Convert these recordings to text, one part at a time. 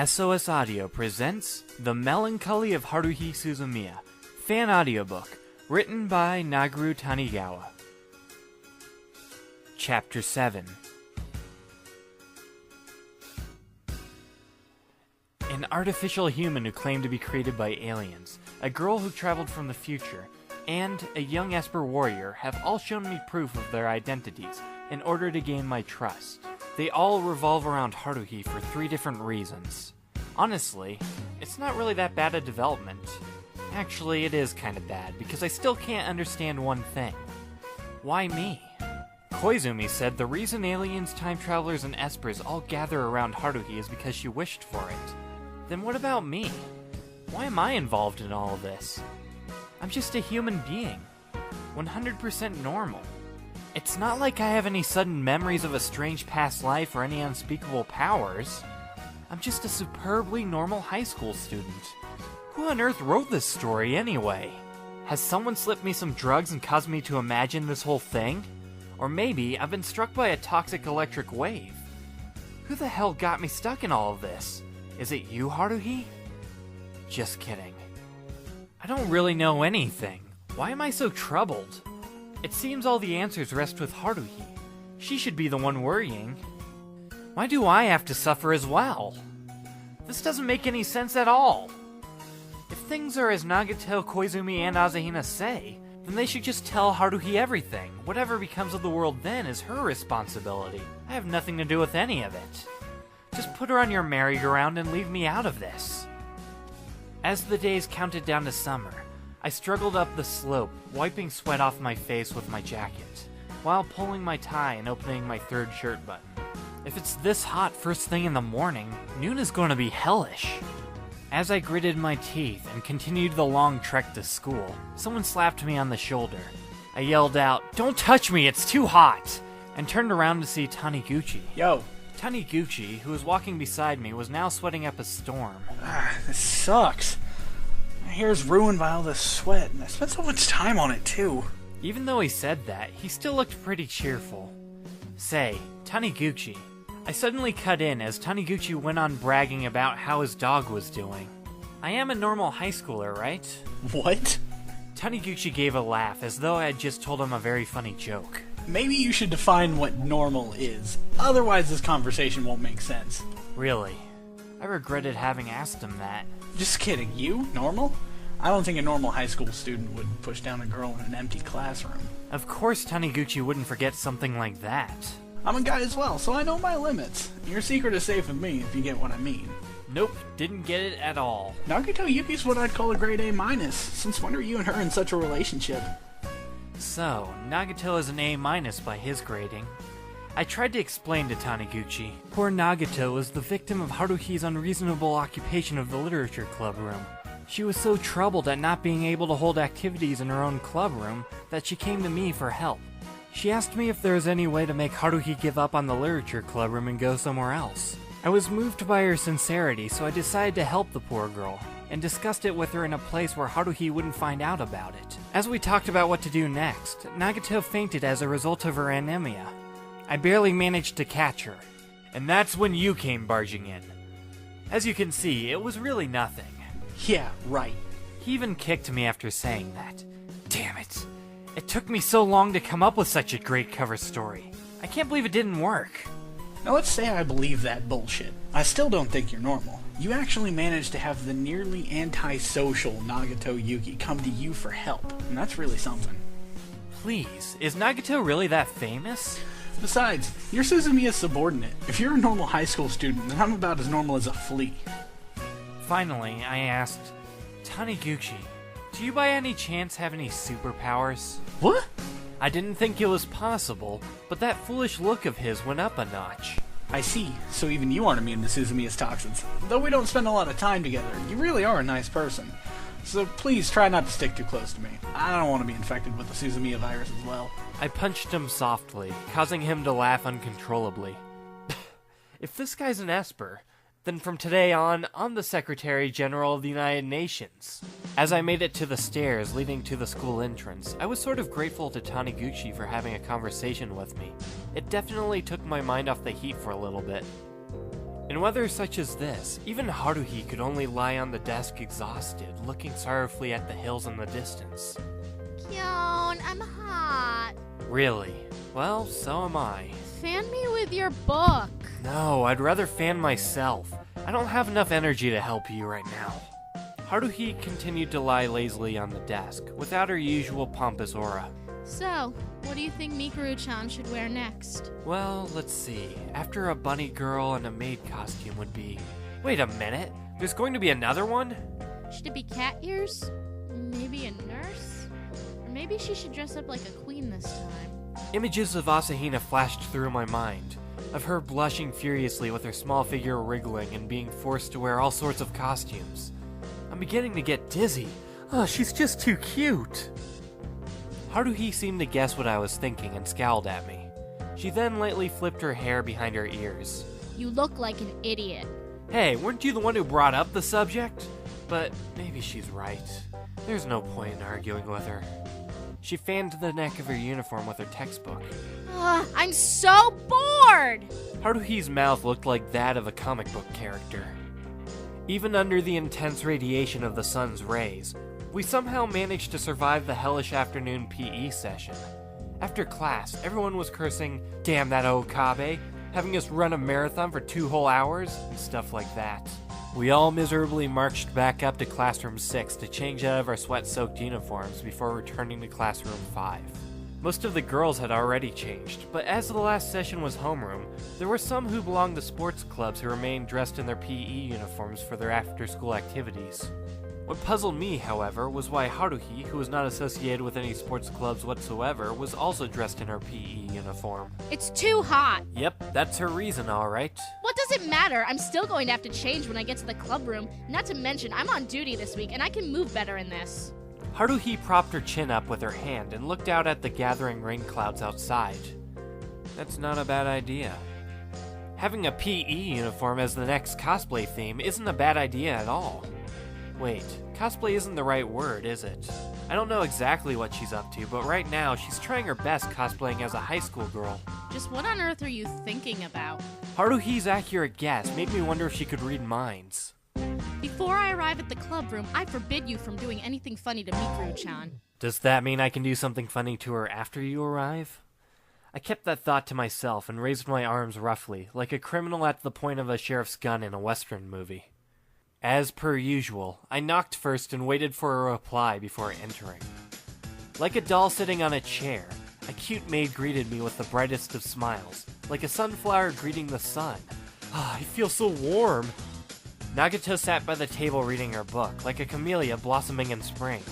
SOS Audio presents The Melancholy of Haruhi Suzumiya, fan audiobook, written by Nagaru Tanigawa. Chapter 7. An artificial human who claimed to be created by aliens, a girl who traveled from the future, and a young Esper warrior have all shown me proof of their identities in order to gain my trust. They all revolve around Haruhi for 3 different reasons. Honestly, it's not really that bad a development. Actually, it is kinda bad, because I still can't understand one thing. Why me? Koizumi said the reason aliens, time travelers, and espers all gather around Haruhi is because she wished for it. Then what about me? Why am I involved in all of this? I'm just a human being. 100% normal. It's not like I have any sudden memories of a strange past life or any unspeakable powers. I'm just a superbly normal high school student. Who on earth wrote this story anyway? Has someone slipped me some drugs and caused me to imagine this whole thing? Or maybe I've been struck by a toxic electric wave. Who the hell got me stuck in all of this? Is it you, Haruhi? Just kidding. I don't really know anything. Why am I so troubled? It seems all the answers rest with Haruhi. She should be the one worrying. Why do I have to suffer as well? This doesn't make any sense at all. If things are as Nagato, Koizumi, and Asahina say, then they should just tell Haruhi everything. Whatever becomes of the world then is her responsibility. I have nothing to do with any of it. Just put her on your merry-go-round and leave me out of this. As the days counted down to summer, I struggled up the slope, wiping sweat off my face with my jacket, while pulling my tie and opening my 3rd shirt button. If it's this hot first thing in the morning, noon is going to be hellish. As I gritted my teeth and continued the long trek to school, someone slapped me on the shoulder. I yelled out, "Don't touch me, it's too hot!" and turned around to see Taniguchi. Yo. Taniguchi, who was walking beside me, was now sweating up a storm. This sucks. My hair's ruined by all this sweat, and I spent so much time on it, too. Even though he said that, he still looked pretty cheerful. Say, Taniguchi. I suddenly cut in as Taniguchi went on bragging about how his dog was doing. I am a normal high schooler, right? What? Taniguchi gave a laugh as though I had just told him a very funny joke. Maybe you should define what normal is. Otherwise, this conversation won't make sense. Really? I regretted having asked him that. Just kidding. You? Normal? I don't think a normal high school student would push down a girl in an empty classroom. Of course Taniguchi wouldn't forget something like that. I'm a guy as well, so I know my limits. Your secret is safe with me, if you get what I mean. Nope, didn't get it at all. Nagato Yuki's what I'd call a grade A-. Since when are you and her in such a relationship? So, Nagato is an A- by his grading. I tried to explain to Taniguchi. Poor Nagato was the victim of Haruhi's unreasonable occupation of the literature club room. She was so troubled at not being able to hold activities in her own club room that she came to me for help. She asked me if there was any way to make Haruhi give up on the literature club room and go somewhere else. I was moved by her sincerity, so I decided to help the poor girl, and discussed it with her in a place where Haruhi wouldn't find out about it. As we talked about what to do next, Nagato fainted as a result of her anemia. I barely managed to catch her, and that's when you came barging in. As you can see, it was really nothing. Yeah, right. He even kicked me after saying that. Damn it. It took me so long to come up with such a great cover story. I can't believe it didn't work. Now let's say I believe that bullshit. I still don't think you're normal. You actually managed to have the nearly antisocial Nagato Yuki come to you for help, and that's really something. Please, is Nagato really that famous? Besides, you're Suzumiya's subordinate. If you're a normal high school student, then I'm about as normal as a flea. Finally, I asked, Taniguchi, do you by any chance have any superpowers? What? I didn't think it was possible, but that foolish look of his went up a notch. I see, so even you aren't immune to Suzumiya's toxins. Though we don't spend a lot of time together, you really are a nice person. So please try not to stick too close to me. I don't want to be infected with the Suzumiya virus as well. I punched him softly, causing him to laugh uncontrollably. If this guy's an Esper, then from today on, I'm the Secretary General of the United Nations. As I made it to the stairs leading to the school entrance, I was sort of grateful to Taniguchi for having a conversation with me. It definitely took my mind off the heat for a little bit. In weather such as this, even Haruhi could only lie on the desk exhausted, looking sorrowfully at the hills in the distance. Kyon, I'm hot. Really? Well, so am I. Fan me with your book. No, I'd rather fan myself. I don't have enough energy to help you right now. Haruhi continued to lie lazily on the desk, without her usual pompous aura. So, what do you think Mikuru-chan should wear next? Well, let's see. After a bunny girl and a maid costume would be... Wait a minute, there's going to be another one? Should it be cat ears? Maybe a nurse? Or maybe she should dress up like a queen this time. Images of Asahina flashed through my mind, of her blushing furiously with her small figure wriggling and being forced to wear all sorts of costumes. I'm beginning to get dizzy. Oh, she's just too cute. Haruhi seemed to guess what I was thinking and scowled at me. She then lightly flipped her hair behind her ears. You look like an idiot. Hey, weren't you the one who brought up the subject? But maybe she's right. There's no point in arguing with her. She fanned the neck of her uniform with her textbook. I'm so bored! Haruhi's mouth looked like that of a comic book character. Even under the intense radiation of the sun's rays, we somehow managed to survive the hellish afternoon PE session. After class, everyone was cursing, "Damn that Okabe," having us run a marathon for 2 whole hours, and stuff like that. We all miserably marched back up to classroom 6 to change out of our sweat-soaked uniforms before returning to classroom 5. Most of the girls had already changed, but as the last session was homeroom, there were some who belonged to sports clubs who remained dressed in their PE uniforms for their after-school activities. What puzzled me, however, was why Haruhi, who was not associated with any sports clubs whatsoever, was also dressed in her PE uniform. It's too hot. Yep, that's her reason, alright. What does it matter? I'm still going to have to change when I get to the club room. Not to mention, I'm on duty this week, and I can move better in this. Haruhi propped her chin up with her hand and looked out at the gathering rain clouds outside. That's not a bad idea. Having a PE uniform as the next cosplay theme isn't a bad idea at all. Wait, cosplay isn't the right word, is it? I don't know exactly what she's up to, but right now she's trying her best cosplaying as a high school girl. Just what on earth are you thinking about? Haruhi's accurate guess made me wonder if she could read minds. Before I arrive at the club room, I forbid you from doing anything funny to Mikuru-chan. Does that mean I can do something funny to her after you arrive? I kept that thought to myself and raised my arms roughly, like a criminal at the point of a sheriff's gun in a Western movie. As per usual, I knocked first and waited for a reply before entering. Like a doll sitting on a chair, a cute maid greeted me with the brightest of smiles, like a sunflower greeting the sun. I feel so warm. Nagato sat by the table reading her book, like a camellia blossoming in spring.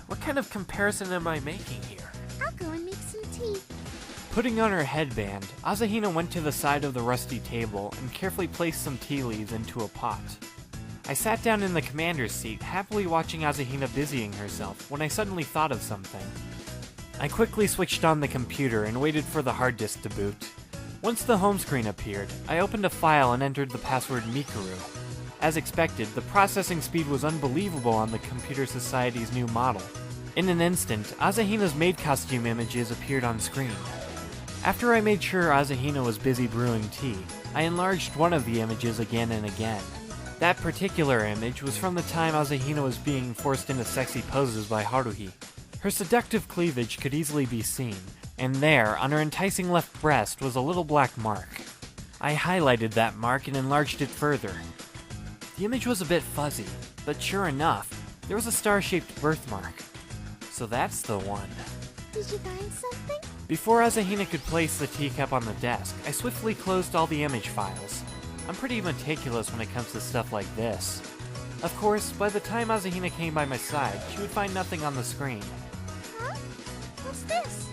What kind of comparison am I making here? I'll go and make some tea. Putting on her headband, Asahina went to the side of the rusty table and carefully placed some tea leaves into a pot. I sat down in the commander's seat, happily watching Asahina busying herself, when I suddenly thought of something. I quickly switched on the computer and waited for the hard disk to boot. Once the home screen appeared, I opened a file and entered the password Mikuru. As expected, the processing speed was unbelievable on the Computer Society's new model. In an instant, Asahina's maid costume images appeared on screen. After I made sure Asahina was busy brewing tea, I enlarged one of the images again and again. That particular image was from the time Asahina was being forced into sexy poses by Haruhi. Her seductive cleavage could easily be seen, and there, on her enticing left breast, was a little black mark. I highlighted that mark and enlarged it further. The image was a bit fuzzy, but sure enough, there was a star-shaped birthmark. So that's the one. Did you find something? Before Asahina could place the teacup on the desk, I swiftly closed all the image files. I'm pretty meticulous when it comes to stuff like this. Of course, by the time Asahina came by my side, she would find nothing on the screen. Huh? What's this?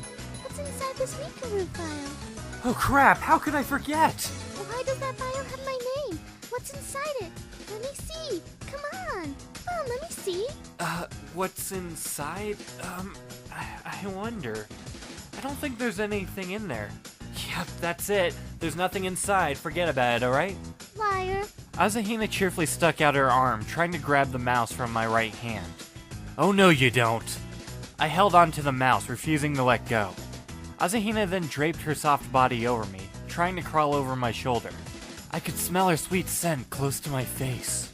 What's inside this Mikuru file? Oh crap, how could I forget? Why does that file have my name? What's inside it? Let me see. Come on, let me see. What's inside? I wonder. I don't think there's anything in there. Yep, that's it. There's nothing inside. Forget about it, alright? Liar. Asahina cheerfully stuck out her arm, trying to grab the mouse from my right hand. Oh no you don't. I held on to the mouse, refusing to let go. Asahina then draped her soft body over me, trying to crawl over my shoulder. I could smell her sweet scent close to my face.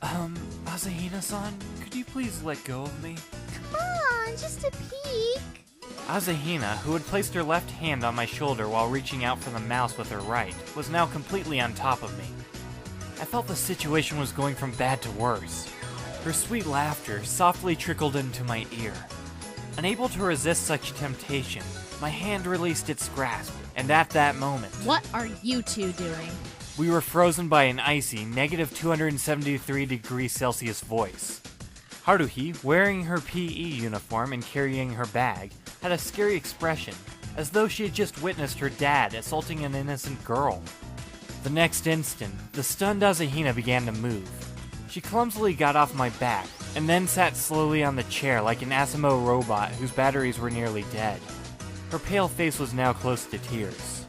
Asahina-san, could you please let go of me? Come on, just a peek. Asahina, who had placed her left hand on my shoulder while reaching out for the mouse with her right, was now completely on top of me. I felt the situation was going from bad to worse. Her sweet laughter softly trickled into my ear. Unable to resist such temptation, my hand released its grasp, and at that moment, What are you two doing? we were frozen by an icy negative 273 degrees Celsius voice. Haruhi, wearing her PE uniform and carrying her bag, had a scary expression, as though she had just witnessed her dad assaulting an innocent girl. The next instant, the stunned Asahina began to move. She clumsily got off my back, and then sat slowly on the chair like an Asimo robot whose batteries were nearly dead. Her pale face was now close to tears.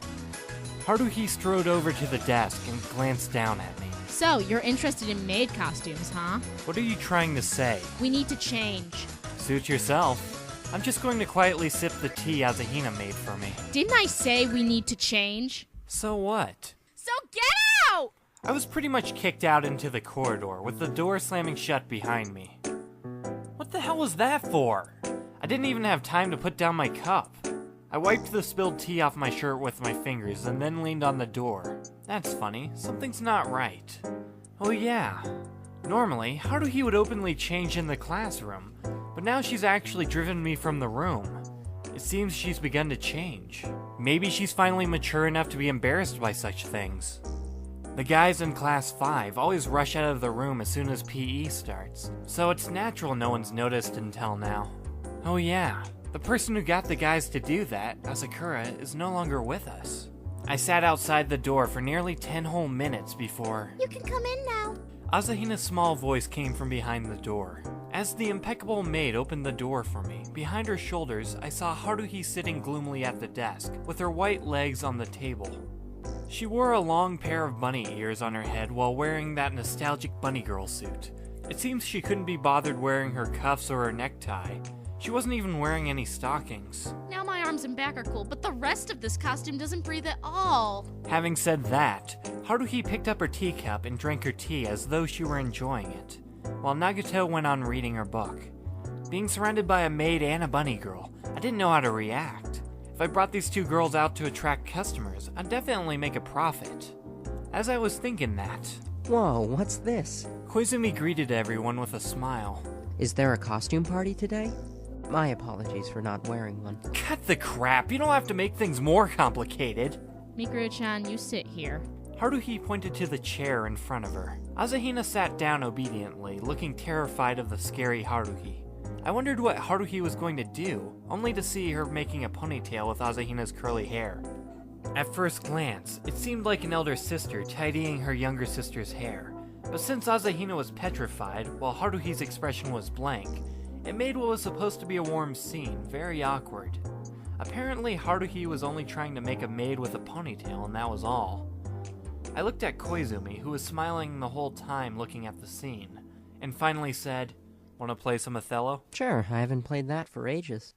Haruhi strode over to the desk and glanced down at me. So, you're interested in maid costumes, huh? What are you trying to say? We need to change. Suit yourself. I'm just going to quietly sip the tea Asahina made for me. Didn't I say we need to change? So what? So get out! I was pretty much kicked out into the corridor, with the door slamming shut behind me. What the hell was that for? I didn't even have time to put down my cup. I wiped the spilled tea off my shirt with my fingers and then leaned on the door. That's funny, something's not right. Oh yeah. Normally, Haruhi would openly change in the classroom, but now she's actually driven me from the room. It seems she's begun to change. Maybe she's finally mature enough to be embarrassed by such things. The guys in Class 5 always rush out of the room as soon as PE starts, so it's natural no one's noticed until now. Oh yeah, the person who got the guys to do that, Asakura, is no longer with us. I sat outside the door for nearly 10 whole minutes before... You can come in now. Asahina's small voice came from behind the door. As the impeccable maid opened the door for me, behind her shoulders, I saw Haruhi sitting gloomily at the desk, with her white legs on the table. She wore a long pair of bunny ears on her head while wearing that nostalgic bunny girl suit. It seems she couldn't be bothered wearing her cuffs or her necktie. She wasn't even wearing any stockings. Now my arms and back are cool, but the rest of this costume doesn't breathe at all. Having said that, Haruhi picked up her teacup and drank her tea as though she were enjoying it, while Nagato went on reading her book. Being surrounded by a maid and a bunny girl, I didn't know how to react. If I brought these two girls out to attract customers, I'd definitely make a profit. As I was thinking that... Whoa, what's this? Koizumi greeted everyone with a smile. Is there a costume party today? My apologies for not wearing one. Cut the crap, you don't have to make things more complicated. Mikuro-chan, you sit here. Haruhi pointed to the chair in front of her. Asahina sat down obediently, looking terrified of the scary Haruhi. I wondered what Haruhi was going to do, only to see her making a ponytail with Asahina's curly hair. At first glance, it seemed like an elder sister tidying her younger sister's hair, but since Asahina was petrified, while Haruhi's expression was blank, it made what was supposed to be a warm scene very awkward. Apparently, Haruhi was only trying to make a maid with a ponytail, and that was all. I looked at Koizumi, who was smiling the whole time looking at the scene, and finally said, "Wanna play some Othello?" Sure, I haven't played that for ages.